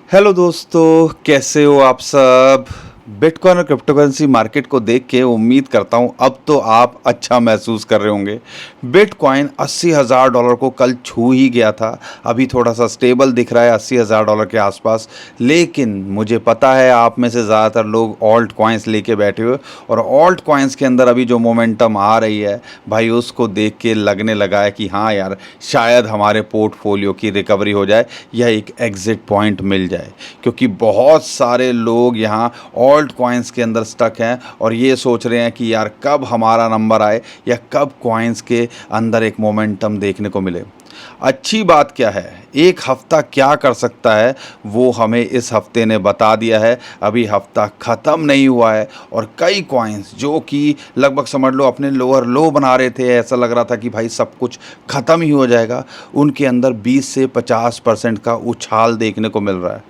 Hello दोस्तों, कैसे हो आप सब। बिटकॉइन और क्रिप्टो करेंसी मार्केट को देख के उम्मीद करता हूं अब तो आप अच्छा महसूस कर रहे होंगे। बिटकॉइन $80,000 को कल छू ही गया था। अभी थोड़ा सा स्टेबल दिख रहा है $80,000 के आसपास। लेकिन मुझे पता है आप में से ज़्यादातर लोग ऑल्ट कॉइन्स लेके बैठे हुए, और ऑल्ट कॉइन्स के अंदर अभी जो मोमेंटम आ रही है भाई, उसको देख के लगने लगा है कि हाँ यार, शायद हमारे पोर्टफोलियो की रिकवरी हो जाए या एक एग्जिट पॉइंट मिल जाए। क्योंकि बहुत सारे लोग यहाँ ऑल्ट कॉइन्स के अंदर स्टक हैं और ये सोच रहे हैं कि यार कब हमारा नंबर आए या कब कॉइन्स के अंदर एक मोमेंटम देखने को मिले। अच्छी बात क्या है, एक हफ्ता क्या कर सकता है वो हमें इस हफ्ते ने बता दिया है। अभी हफ्ता ख़त्म नहीं हुआ है और कई कॉइन्स जो कि लगभग समझ लो अपने लोअर लो बना रहे थे, ऐसा लग रहा था कि भाई सब कुछ ख़त्म ही हो जाएगा, उनके अंदर 20 से 50% का उछाल देखने को मिल रहा है।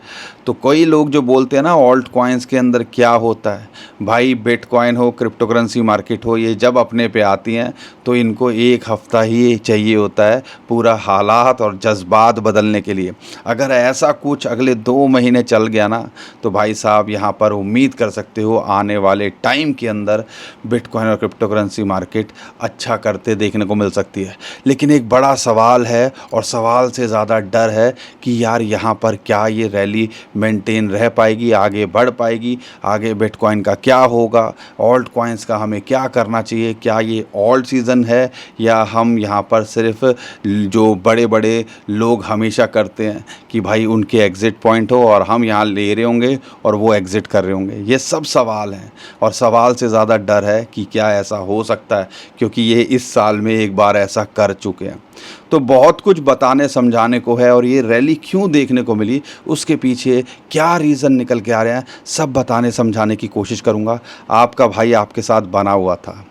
तो कई लोग जो बोलते हैं ना ऑल्ट कॉइन्स के अंदर क्या होता है, भाई बिटकॉइन हो क्रिप्टो करेंसी मार्केट हो, ये जब अपने पे आती हैं तो इनको एक हफ्ता ही चाहिए होता है पूरा हालात और जज्बात बदलने के लिए। अगर ऐसा कुछ अगले 2 महीने चल गया ना, तो भाई साहब यहाँ पर उम्मीद कर सकते हो आने वाले टाइम के अंदर बिटकॉइन और क्रिप्टो करेंसी मार्केट अच्छा करते देखने को मिल सकती है। लेकिन एक बड़ा सवाल है, और सवाल से ज़्यादा डर है कि यार यहाँ पर क्या ये रैली मेंटेन रह पाएगी, आगे बढ़ पाएगी, आगे बिटकॉइन का क्या होगा, ऑल्ट कॉइन्स का हमें क्या करना चाहिए, क्या ये ऑल्ट सीज़न है या हम यहाँ पर सिर्फ जो बड़े बड़े लोग हमेशा करते हैं कि भाई उनके एग्ज़िट पॉइंट हो और हम यहाँ ले रहे होंगे और वो एग्ज़िट कर रहे होंगे। ये सब सवाल हैं और सवाल से ज़्यादा डर है कि क्या ऐसा हो सकता है, क्योंकि ये इस साल में एक बार ऐसा कर चुके हैं। तो बहुत कुछ बताने समझाने को है, और ये रैली क्यों देखने को मिली, उसके पीछे क्या रीज़न निकल के आ रहे हैं, सब बताने समझाने की कोशिश करूँगा। आपका भाई आपके साथ बना हुआ था,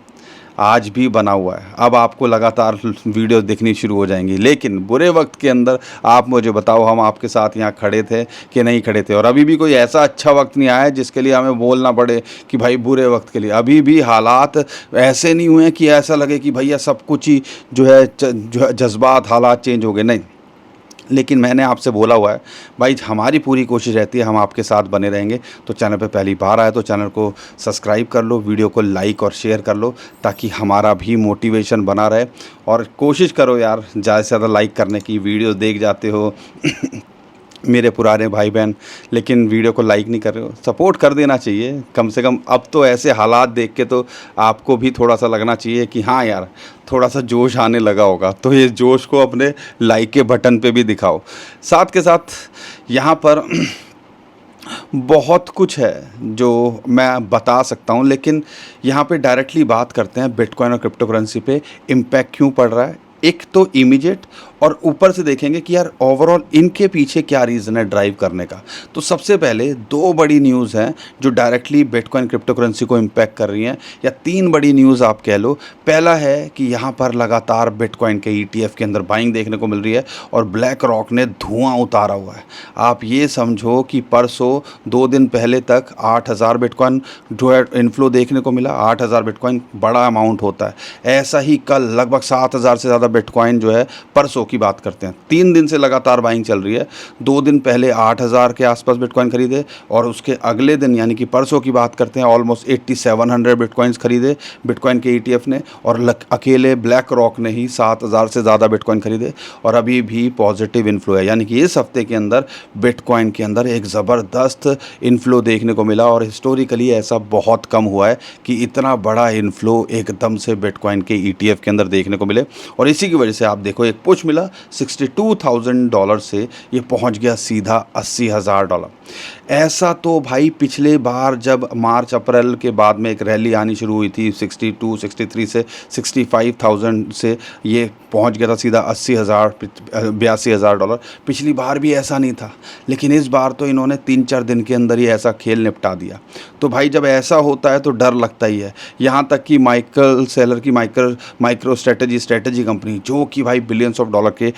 आज भी बना हुआ है। अब आपको लगातार वीडियो देखनी शुरू हो जाएंगी, लेकिन बुरे वक्त के अंदर आप मुझे बताओ हम आपके साथ यहाँ खड़े थे कि नहीं खड़े थे। और अभी भी कोई ऐसा अच्छा वक्त नहीं आया है जिसके लिए हमें बोलना पड़े कि भाई बुरे वक्त के लिए। अभी भी हालात ऐसे नहीं हुए हैं कि ऐसा लगे कि भैया सब कुछ ही जो है जज्बात हालात चेंज हो गए, नहीं। लेकिन मैंने आपसे बोला हुआ है भाई, हमारी पूरी कोशिश रहती है हम आपके साथ बने रहेंगे। तो चैनल पे पहली बार आए तो चैनल को सब्सक्राइब कर लो, वीडियो को लाइक और शेयर कर लो, ताकि हमारा भी मोटिवेशन बना रहे। और कोशिश करो यार ज़्यादा से ज़्यादा लाइक करने की। वीडियो देख जाते हो मेरे पुराने भाई बहन, लेकिन वीडियो को लाइक नहीं कर रहे हो। सपोर्ट कर देना चाहिए कम से कम। अब तो ऐसे हालात देख के तो आपको भी थोड़ा सा लगना चाहिए कि हाँ यार थोड़ा सा जोश आने लगा होगा, तो ये जोश को अपने लाइक के बटन पे भी दिखाओ। साथ के साथ यहाँ पर बहुत कुछ है जो मैं बता सकता हूँ, लेकिन यहाँ पे डायरेक्टली बात करते हैं बिटकॉइन और क्रिप्टो करेंसी पे इम्पैक्ट क्यों पड़ रहा है। एक तो इमीडिएट, और ऊपर से देखेंगे कि यार ओवरऑल इनके पीछे क्या रीज़न है ड्राइव करने का। तो सबसे पहले 2 बड़ी न्यूज़ हैं जो डायरेक्टली बिटकॉइन क्रिप्टो करेंसी को इम्पैक्ट कर रही हैं, या 3 बड़ी न्यूज़ आप कह लो। पहला है कि यहाँ पर लगातार बिटकॉइन के ETF के अंदर बाइंग देखने को मिल रही है और ब्लैक रॉक ने धुआं उतारा हुआ है। आप ये समझो कि परसों 2 दिन पहले तक 8,000 बिटकॉइन जो है इनफ्लो देखने को मिला। 8,000 बिटकॉइन बड़ा अमाउंट होता है। ऐसा ही कल लगभग 7,000 से ज़्यादा बिटकॉइन जो है, परसों की बात करते हैं, 3 दिन से लगातार बाइंग चल रही है। 2 दिन पहले 8,000 के आसपास बिटकॉइन खरीदे, और उसके अगले दिन यानी कि परसों की बात करते हैं ऑलमोस्ट 8,700 बिटकॉइंस खरीदे बिटकॉइन के ETF ने, और अकेले ब्लैक रॉक ने ही 7,000 से ज़्यादा बिटकॉइन खरीदे। और अभी भी पॉजिटिव इन्फ्लो है, यानी कि इस हफ्ते के अंदर बिटकॉइन के अंदर एक ज़बरदस्त इन्फ्लो देखने को मिला। और हिस्टोरिकली ऐसा बहुत कम हुआ है कि इतना बड़ा इन्फ्लो एकदम से बिटकॉइन के ETF के अंदर देखने को मिले। और इसी की वजह से आप देखो एक पुश मिला $62,000 से ये पहुंच गया सीधा $80,000। ऐसा तो भाई पिछले बार जब मार्च अप्रैल के बाद में एक रैली आनी शुरू हुई थी 62, 63 से 65,000 से ये पहुंच गया था सीधा $80,000, $82,000। पिछली बार भी ऐसा नहीं था, लेकिन इस बार तो इन्होंने 3-4 दिन के अंदर ही ऐसा खेल निपटा दिया। तो भाई जब ऐसा होता है तो डर लगता ही है। यहाँ तक कि माइकल सेलर की माइक्रो स्ट्रेटजी कंपनी, जो कि भाई बिलियंस ऑफ डॉलर के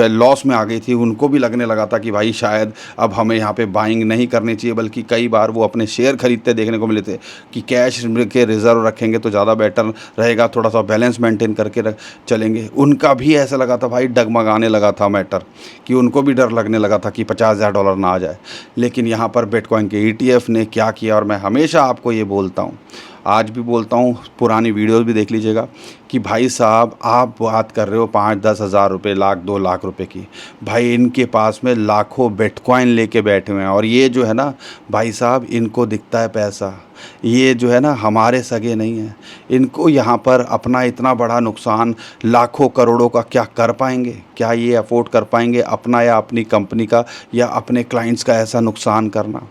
लॉस में आ गई थी, उनको भी लगने लगा था कि भाई शायद अब हमें यहाँ पे बाइंग नहीं करनी चाहिए, बल्कि कई बार वो अपने शेयर खरीदते देखने को मिले थे कि कैश के रिजर्व रखेंगे तो ज़्यादा बेटर रहेगा, थोड़ा सा बैलेंस मेंटेन करके चलेंगे। उनका भी ऐसा लगा था भाई, डगमगाने लगा था मैटर, कि उनको भी डर लगने लगा था कि $50,000 ना आ जाए। लेकिन यहाँ पर बिटकॉइन के ETF ने क्या किया, और मैं हमेशा आपको ये बोलता हूँ, आज भी बोलता हूँ, पुरानी वीडियोस भी देख लीजिएगा, कि भाई साहब आप बात कर रहे हो 5-10 हज़ार रुपये, लाख 2 लाख रुपए की, भाई इनके पास में लाखों बिटकॉइन लेके बैठे हुए हैं। और ये जो है ना भाई साहब, इनको दिखता है पैसा, ये जो है ना हमारे सगे नहीं हैं। इनको यहाँ पर अपना इतना बड़ा नुकसान लाखों करोड़ों का क्या कर पाएंगे? क्या ये अफोर्ड कर पाएंगे अपना या अपनी कंपनी का या अपने क्लाइंट्स का ऐसा नुकसान करना?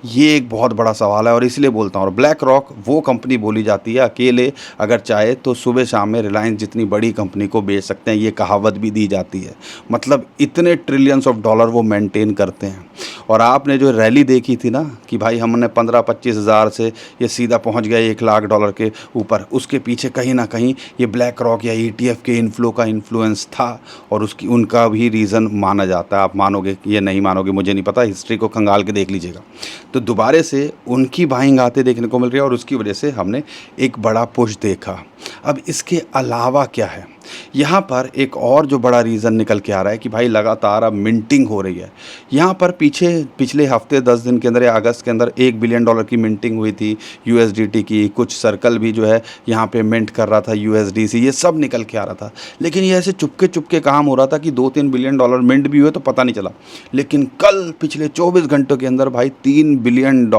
ये एक बहुत बड़ा सवाल है। और इसलिए बोलता हूँ, और ब्लैक रॉक वो कंपनी बोली जाती है, अकेले अगर चाहे तो सुबह शाम में रिलायंस जितनी बड़ी कंपनी को बेच सकते हैं, ये कहावत भी दी जाती है। मतलब इतने ट्रिलियंस ऑफ डॉलर वो मेंटेन करते हैं। और आपने जो रैली देखी थी ना, कि भाई हमने 15-25 हज़ार से ये सीधा पहुंच गया $1 लाख के ऊपर, उसके पीछे कहीं ना कहीं ये ब्लैक रॉक या ETF के इन्फ्लो का इन्फ्लुएंस था, और उसकी उनका भी रीज़न माना जाता है। आप मानोगे ये नहीं मानोगे मुझे नहीं पता, हिस्ट्री को खंगाल के देख लीजिएगा। तो दोबारा से उनकी बाइंग आते देखने को मिल रही है, और उसकी वजह से हमने एक बड़ा पुश देखा। अब इसके अलावा क्या है, यहाँ पर एक और जो बड़ा रीज़न निकल के आ रहा है कि भाई लगातार अब मिंटिंग हो रही है। यहाँ पर पिछले हफ्ते 10 दिन के अंदर या अगस्त के अंदर $1 बिलियन की मिंटिंग हुई थी USDT की। कुछ सर्कल भी जो है यहाँ पे मिंट कर रहा था USDC, ये सब निकल के आ रहा था। लेकिन ये ऐसे चुपके चुपके काम हो रहा था कि $2-3 बिलियन मिंट भी हुए तो पता नहीं चला। लेकिन कल पिछले 24 घंटों के अंदर भाई $3 बिलियन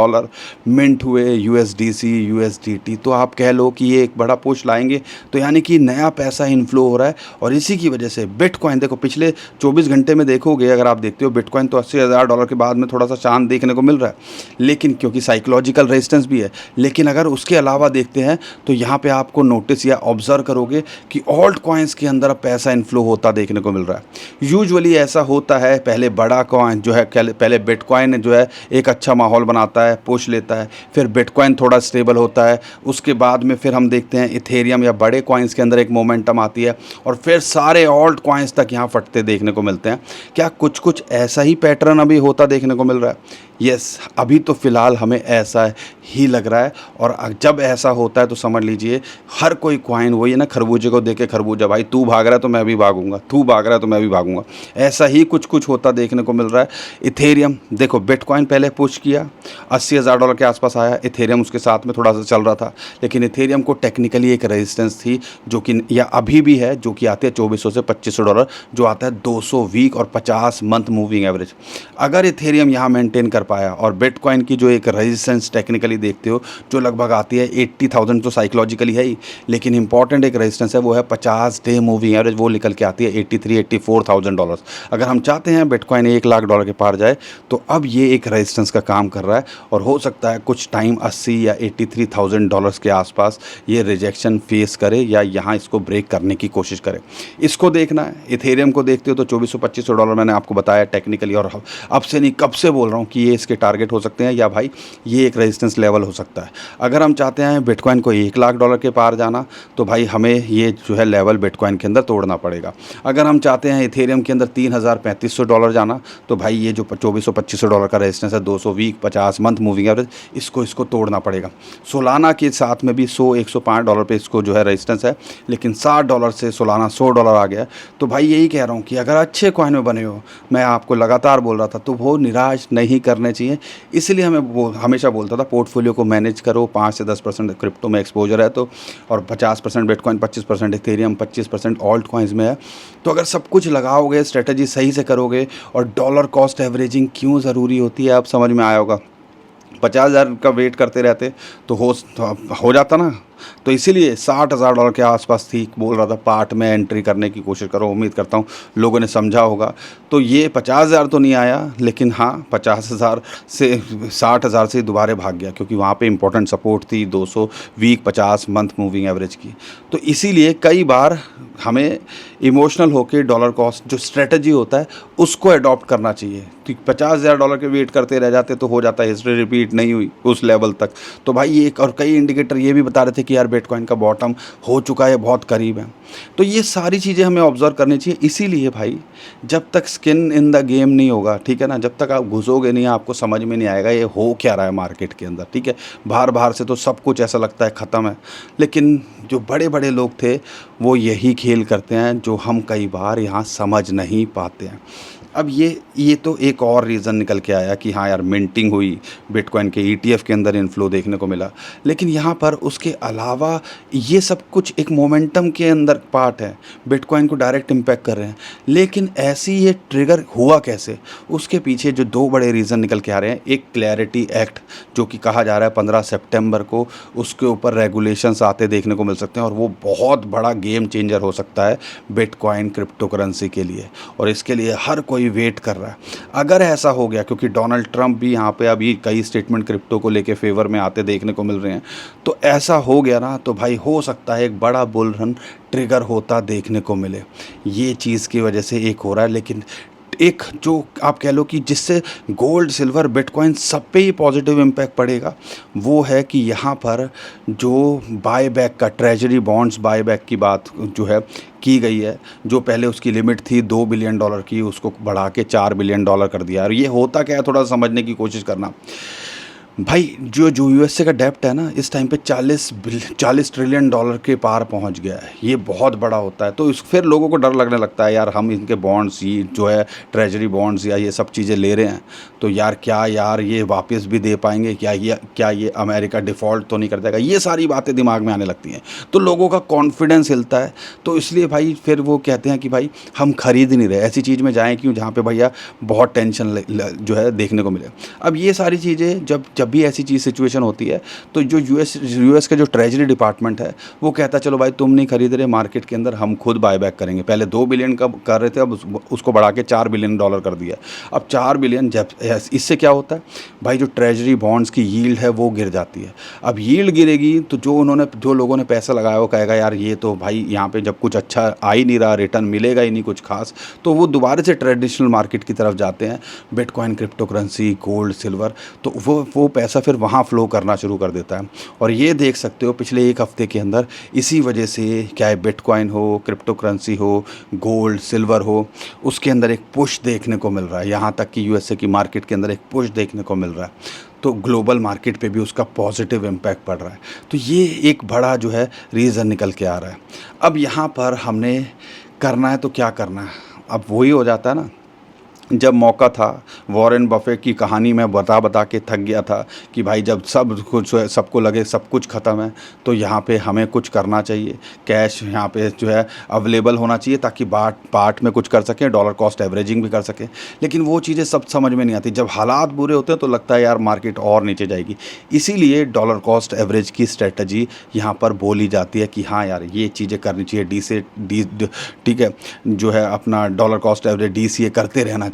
मिंट हुए USDC USDT। तो आप कह लो कि ये एक बड़ा पुश लाएंगे, तो यानी कि नया पैसा इन्फ्लो हो रहा है। और इसी की वजह से बिटकॉइन, देखो पिछले 24 घंटे में देखोगे, अगर आप देखते हो बिटकॉइन तो $80,000 के बाद में थोड़ा सा चांद देखने को मिल रहा है, लेकिन क्योंकि साइकोलॉजिकल रेजिस्टेंस भी है। लेकिन अगर उसके अलावा देखते हैं तो यहाँ पे आपको नोटिस या ऑब्जर्व करोगे कि ऑल्ट कॉइन्स के अंदर पैसा इन्फ्लो होता देखने को मिल रहा है। यूजुअली ऐसा होता है, पहले बड़ा कॉइन जो है, पहले बिटकॉइन जो है एक अच्छा माहौल बनाता है, पुश लेता है, फिर बिटकॉइन थोड़ा स्टेबल होता है, उसके बाद में फिर हम देखते हैं इथेरियम या बड़े कॉइन्स के अंदर एक मोमेंटम आती है, और फिर सारे ऑल्ट कॉइन्स तक यहाँ फटते देखने को मिलते हैं। क्या कुछ ऐसा ही पैटर्न अभी होता देखने को मिल रहा है? यस, अभी तो फ़िलहाल हमें ऐसा ही लग रहा है। और जब ऐसा होता है तो समझ लीजिए हर कोई कॉइन, वही है ना, खरबूजे को देख के खरबूजा, भाई तू भाग रहा है तो मैं भी भागूंगा, तू भाग रहा है तो मैं भी भागूंगा, ऐसा ही कुछ होता देखने को मिल रहा है। इथेरियम देखो, बिटकॉइन पहले पुश किया, $80,000 के आसपास आया, इथेरियम उसके साथ में थोड़ा सा चल रहा था। लेकिन इथेरियम को टेक्निकली एक रेजिस्टेंस थी, जो कि या अभी भी है, जो कि आती है $2400 से $2500, जो आता है 200 वीक और 50 मंथ मूविंग एवरेज। अगर इथेरियम यहाँ मेंटेन कर पाया, और बिटकॉइन की जो एक रेजिस्टेंस टेक्निकली देखते हो जो लगभग आती है 80,000, तो साइकोलॉजिकली है ही, लेकिन इंपॉर्टेंट एक रेजिस्टेंस है, वो है 50 डे मूविंग एवरेज, वो निकल के आती है $83,000-84,000। अगर हम चाहते हैं बिटकॉइन $1 लाख के पार जाए, तो अब ये एक रेजिस्टेंस का काम कर रहा है, और हो सकता है कुछ टाइम 80 या $83,000 के आसपास ये रिजेक्शन फेस करे, या यहाँ इसको ब्रेक करने की कोशिश करे। इसको देखना है। इथेरियम को देखते हो तो $2400-2500 मैंने आपको बताया टेक्निकली, और अब से नहीं कब से बोल रहा हूँ कि ये इसके टारगेट हो सकते हैं, या भाई ये एक रेजिस्टेंस लेवल हो सकता है। अगर हम चाहते हैं बिटकॉइन को $1 लाख के पार जाना, तो भाई हमें ये जो है लेवल बिटकॉइन के अंदर तोड़ना पड़ेगा। अगर हम चाहते हैं इथेरियम के अंदर $3,3500 जाना, तो भाई ये जो $2400-2500 का रेजिस्टेंस है, 200 वीक 50 मंथ मूविंग एवरेज, इसको तोड़ना पड़ेगा। सोलाना के साथ में भी $100-105 पे इसको जो है रेजिस्टेंस है, लेकिन $60 से सोलाना $100 आ गया। तो भाई यही कह रहा हूँ कि अगर अच्छे कॉइन में बने हो, मैं आपको लगातार बोल रहा था, तो वो निराश नहीं करने चाहिए। इसलिए हमें हमेशा बोलता था पोर्टफोलियो को मैनेज करो, 5 से 10% क्रिप्टो में एक्सपोजर है तो, और 50% बिटकॉइन, 25% इथेरियम, 25% ऑल्ट कॉइन्स में है। तो अगर सब कुछ लगाओगे, स्ट्रेटजी सही से करोगे, और डॉलर कॉस्ट एवरेजिंग क्यों ज़रूरी होती है अब समझ में आया होगा। 50,000 का वेट करते रहते तो हो जाता ना। तो इसीलिए $60,000 के आसपास थी, बोल रहा था पार्ट में एंट्री करने की कोशिश करो। उम्मीद करता हूँ लोगों ने समझा होगा। तो ये 50,000 तो नहीं आया, लेकिन हाँ 50,000 से 60,000 से दोबारा भाग गया, क्योंकि वहाँ पे इंपॉर्टेंट सपोर्ट थी 200 वीक 50 मंथ मूविंग एवरेज की। तो इसीलिए कई बार हमें इमोशनल होकर डॉलर कॉस्ट जो स्ट्रेटजी होता है उसको अडॉप्ट करना चाहिए। तो $50,000 के वेट करते रह जाते तो हो जाता है हिस्ट्री रिपीट नहीं हुई उस लेवल तक। तो भाई एक और कई इंडिकेटर ये भी बता रहे थे थे कि यार बिटकॉइन का बॉटम हो चुका है, बहुत करीब है। तो ये सारी चीज़ें हमें ऑब्ज़र्व करनी चाहिए। इसीलिए भाई जब तक स्किन इन द गेम नहीं होगा, ठीक है ना, जब तक आप घुसोगे नहीं आपको समझ में नहीं आएगा ये हो क्या रहा है मार्केट के अंदर, ठीक है। बाहर से तो सब कुछ ऐसा लगता है ख़त्म है, लेकिन जो बड़े बड़े लोग थे वो यही खेल करते हैं जो हम कई बार यहाँ समझ नहीं पाते हैं। अब ये तो एक और रीज़न निकल के आया कि हाँ यार मिंटिंग हुई, बिटकॉइन के ईटीएफ के अंदर इन्फ्लो देखने को मिला, लेकिन यहाँ पर उसके अलावा ये सब कुछ एक मोमेंटम के अंदर पार्ट है, बिटकॉइन को डायरेक्ट इम्पैक्ट कर रहे हैं। लेकिन ऐसी ये ट्रिगर हुआ कैसे, उसके पीछे जो दो बड़े रीज़न निकल के आ रहे हैं। एक क्लैरिटी एक्ट जो कि कहा जा रहा है 15 सितंबर को उसके ऊपर रेगुलेशंस आते देखने को मिल सकते हैं, और वो बहुत बड़ा गेम चेंजर हो सकता है बिटकॉइन क्रिप्टो करेंसी के लिए, और इसके लिए हर कोई वेट कर रहा है। अगर ऐसा हो गया, क्योंकि डोनाल्ड ट्रंप भी यहाँ पे अभी कई स्टेटमेंट क्रिप्टो को लेके फेवर में आते देखने को मिल रहे हैं, तो ऐसा हो गया ना तो भाई हो सकता है एक बड़ा बुल रन ट्रिगर होता देखने को मिले। ये चीज़ की वजह से एक हो रहा है, लेकिन एक जो आप कह लो कि जिससे गोल्ड सिल्वर बिटकॉइन सब पे ही पॉजिटिव इम्पैक्ट पड़ेगा, वो है कि यहाँ पर जो बायबैक का ट्रेजरी बॉन्ड्स बायबैक की बात जो है की गई है, जो पहले उसकी लिमिट थी $2 बिलियन की, उसको बढ़ा के $4 बिलियन कर दिया। और ये होता क्या है थोड़ा समझने की कोशिश करना भाई। जो जो यूएसए का डेप्ट है ना इस टाइम पे 40 ट्रिलियन डॉलर के पार पहुंच गया है। ये बहुत बड़ा होता है, तो इस फिर लोगों को डर लगने लगता है यार हम इनके बॉन्ड्स ये जो है ट्रेजरी बॉन्ड्स या ये सब चीज़ें ले रहे हैं, तो यार क्या यार ये वापस भी दे पाएंगे, क्या ये अमेरिका डिफ़ॉल्ट तो नहीं कर देगा। ये सारी बातें दिमाग में आने लगती हैं, तो लोगों का कॉन्फिडेंस हिलता है। तो इसलिए भाई फिर वो कहते हैं कि भाई हम खरीद ही नहीं रहे, ऐसी चीज़ में जाएँ क्यों जहाँ पर भैया बहुत टेंशन जो है देखने को मिले। अब ये सारी चीज़ें जब भी ऐसी चीज़ सिचुएशन होती है, तो जो यूएस का जो ट्रेजरी डिपार्टमेंट है वो कहता है चलो भाई तुम नहीं खरीद रहे मार्केट के अंदर, हम खुद बायबैक करेंगे। पहले 2 बिलियन का कर रहे थे, अब उसको बढ़ा के $4 बिलियन कर दिया। अब 4 बिलियन जब इससे क्या होता है भाई, जो ट्रेजरी बॉन्ड्स की यील्ड है वो गिर जाती है। अब यील्ड गिरेगी तो जो लोगों ने पैसा लगाया वो कहेगा यार ये तो भाई यहाँ पे जब कुछ अच्छा आ ही नहीं रहा, रिटर्न मिलेगा ही नहीं कुछ खास, तो वो दोबारा से ट्रेडिशनल मार्केट की तरफ जाते हैं, bitcoin crypto currency gold silver, तो वो पैसा फिर वहाँ फ्लो करना शुरू कर देता है। और ये देख सकते हो पिछले एक हफ्ते के अंदर इसी वजह से, चाहे बिटकॉइन हो, क्रिप्टो करेंसी हो, गोल्ड सिल्वर हो, उसके अंदर एक पुश देखने को मिल रहा है। यहाँ तक कि यूएसए की मार्केट के अंदर एक पुश देखने को मिल रहा है, तो ग्लोबल मार्केट पे भी उसका पॉजिटिव इम्पैक्ट पड़ रहा है। तो ये एक बड़ा जो है रीज़न निकल के आ रहा है। अब यहाँ पर हमने करना है तो क्या करना है, अब वही हो जाता है ना, जब मौका था वॉरेन बफे की कहानी मैं बता के थक गया था कि भाई जब सब कुछ सबको लगे सब कुछ ख़त्म है, तो यहाँ पे हमें कुछ करना चाहिए, कैश यहाँ पे जो है अवेलेबल होना चाहिए ताकि पार्ट में कुछ कर सकें, डॉलर कॉस्ट एवरेजिंग भी कर सकें। लेकिन वो चीज़ें सब समझ में नहीं आती, जब हालात बुरे होते हैं तो लगता है यार मार्केट और नीचे जाएगी। इसीलिए डॉलर कॉस्ट एवरेज की स्ट्रेटजी यहाँ पर बोली जाती है कि हाँ यार ये चीज़ें करनी चाहिए, ठीक है, जो है अपना डॉलर कॉस्ट एवरेज DCA करते रहना चाहिए।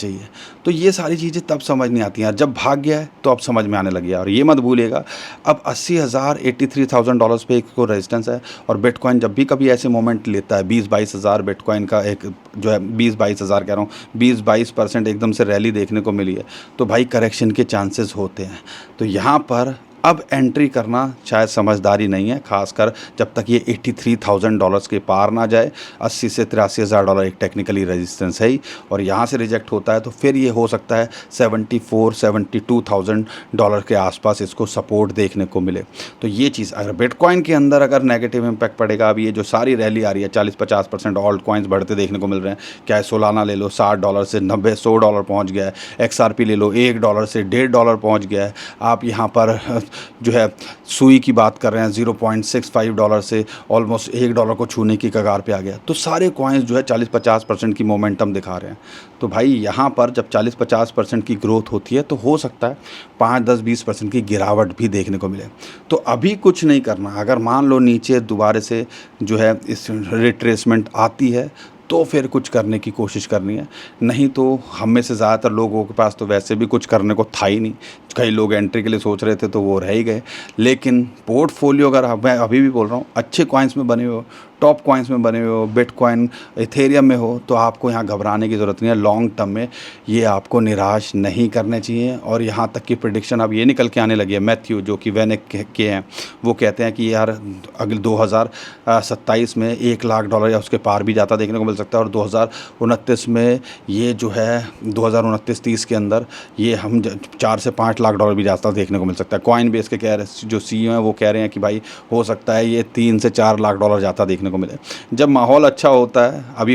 तो ये सारी चीज़ें तब समझ नहीं आती हैं, जब भाग गया है तो अब समझ में आने लगी है। और ये मत भूलिएगा अब $83,000 पे एक को रेजिस्टेंस है, और बिटकॉइन जब भी कभी ऐसे मोमेंट लेता है 20-22 हज़ार बिटकॉइन का एक जो है 20-22 हज़ार कह रहा हूँ 20-22% एकदम से रैली देखने को मिली है, तो भाई करेक्शन के चांसेस होते हैं। तो यहाँ पर अब एंट्री करना शायद समझदारी नहीं है, खासकर जब तक ये $83,000 के पार ना जाए। 80 से $83,000 एक टेक्निकली रेजिस्टेंस है ही, और यहाँ से रिजेक्ट होता है तो फिर ये हो सकता है $72,000 के आसपास इसको सपोर्ट देखने को मिले। तो ये चीज़ अगर बिटकॉइन के अंदर अगर नेगेटिव इम्पैक्ट पड़ेगा, अब ये जो सारी रैली आ रही है 40-50% ऑल्ट कॉइन्स बढ़ते देखने को मिल रहे हैं, क्या सोलाना ले लो $60 से $90-100 पहुँच गया है, XRP ले लो $1 से $1.5 पहुँच गया है। आप यहाँ पर जो है सुई की बात कर रहे हैं $0.65 से ऑलमोस्ट $1 को छूने की कगार पे आ गया। तो सारे कॉइन्स जो है 40-50% की मोमेंटम दिखा रहे हैं। तो भाई यहाँ पर जब 40-50% की ग्रोथ होती है तो हो सकता है 5-10-20% की गिरावट भी देखने को मिले। तो अभी कुछ नहीं करना, अगर मान लो नीचे दोबारा से जो है इस रिट्रेसमेंट आती है तो फिर कुछ करने की कोशिश करनी है, नहीं तो हम में से ज़्यादातर लोगों के पास तो वैसे भी कुछ करने को था ही नहीं, कई लोग एंट्री के लिए सोच रहे थे तो वो रह ही गए। लेकिन पोर्टफोलियो अगर मैं अभी भी बोल रहा हूँ अच्छे कॉइन्स में बने हुए हो, टॉप कॉइन्स में बने हुए हो, बिटकॉइन इथेरियम में हो, तो आपको यहाँ घबराने की ज़रूरत नहीं है। लॉन्ग टर्म में ये आपको निराश नहीं करने चाहिए। और यहाँ तक की प्रेडिक्शन अब ये निकल के आने लगी है, मैथ्यू जो कि वैनिक के हैं, वो कहते हैं कि यार अगले 2027 में $1 लाख या उसके पार भी जाता देखने को मिल सकता है। और 2029 में ये जो है 2029-30 के अंदर ये हम 4 से $5 लाख भी जाता देखने को मिल सकता है। कॉइन बेस के कह रहे जो CEO हैं वो कह रहे हैं कि भाई हो सकता है ये $3 से $4 लाख जाता देखने को मिले। जब माहौल अच्छा होता है, अभी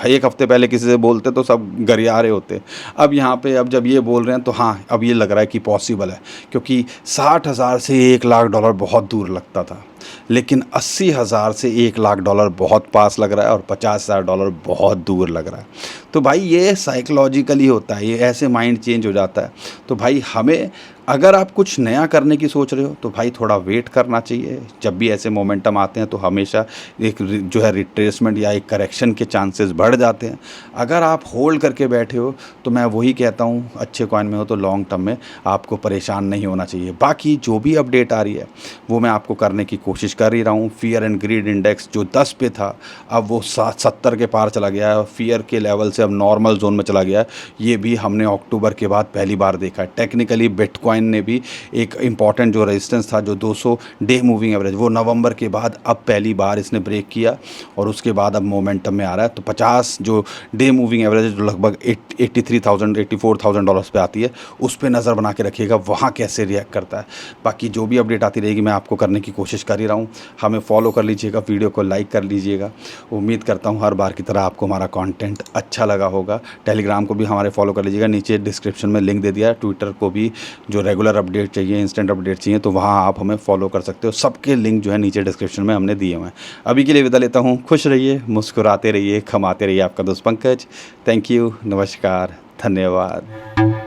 एक हफ्ते पहले किसी से बोलते तो सब गरिया रहे होते, अब यहाँ पे अब जब ये बोल रहे हैं तो हाँ अब ये लग रहा है कि पॉसिबल है। क्योंकि 60,000 से $1 लाख बहुत दूर लगता था, लेकिन 80,000 से $1 लाख बहुत पास लग रहा है और $50,000 बहुत दूर लग रहा है। तो भाई ये साइकोलॉजिकली होता है, ये ऐसे माइंड चेंज हो जाता है। तो भाई हमें अगर आप कुछ नया करने की सोच रहे हो तो भाई थोड़ा वेट करना चाहिए। जब भी ऐसे मोमेंटम आते हैं तो हमेशा एक जो है रिट्रेसमेंट या एक करेक्शन के चांसेस बढ़ जाते हैं। अगर आप होल्ड करके बैठे हो तो मैं वही कहता हूँ, अच्छे कॉइन में हो तो लॉन्ग टर्म में आपको परेशान नहीं होना चाहिए। बाकी जो भी अपडेट आ रही है वो मैं आपको करने की कोशिश कर ही रहा हूँ। फियर एंड ग्रीड इंडेक्स जो 10 पे था अब वो 70 के पार चला गया है। फियर के लेवल से अब नॉर्मल जोन में चला गया है। ये भी हमने अक्टूबर के बाद पहली बार देखा है। टेक्निकली बिटकॉइन ने भी एक इम्पॉर्टेंट जो रेजिस्टेंस था जो 200 डे मूविंग एवरेज, वो नवंबर के बाद अब पहली बार इसने ब्रेक किया और उसके बाद अब मोमेंटम में आ रहा है। तो 50 जो डे मूविंग एवरेज जो लगभग $84,000 पे आती है, उस पर नज़र बना के रखिएगा वहाँ कैसे रिएक्ट करता है। बाकी जो भी अपडेट आती रहेगी मैं आपको करने की कोशिश कर ही रहा हूँ। हमें फॉलो कर लीजिएगा, वीडियो को लाइक कर लीजिएगा। उम्मीद करता हूँ हर बार की तरह आपको हमारा कंटेंट अच्छा लगा होगा। टेलीग्राम को भी हमारे फॉलो कर लीजिएगा, नीचे डिस्क्रिप्शन में लिंक दे दिया है। ट्विटर को भी जो रेगुलर अपडेट चाहिए, इंस्टेंट अपडेट चाहिए, तो वहाँ आप हमें फॉलो कर सकते हो। सबके लिंक जो है नीचे डिस्क्रिप्शन में हमने दिए हुए हैं। अभी के लिए विदा लेता हूँ। खुश रहिए, मुस्कुराते रहिए, कमाते रहिए। आपका दोस्त पंकज। थैंक यू, नमस्कार, धन्यवाद।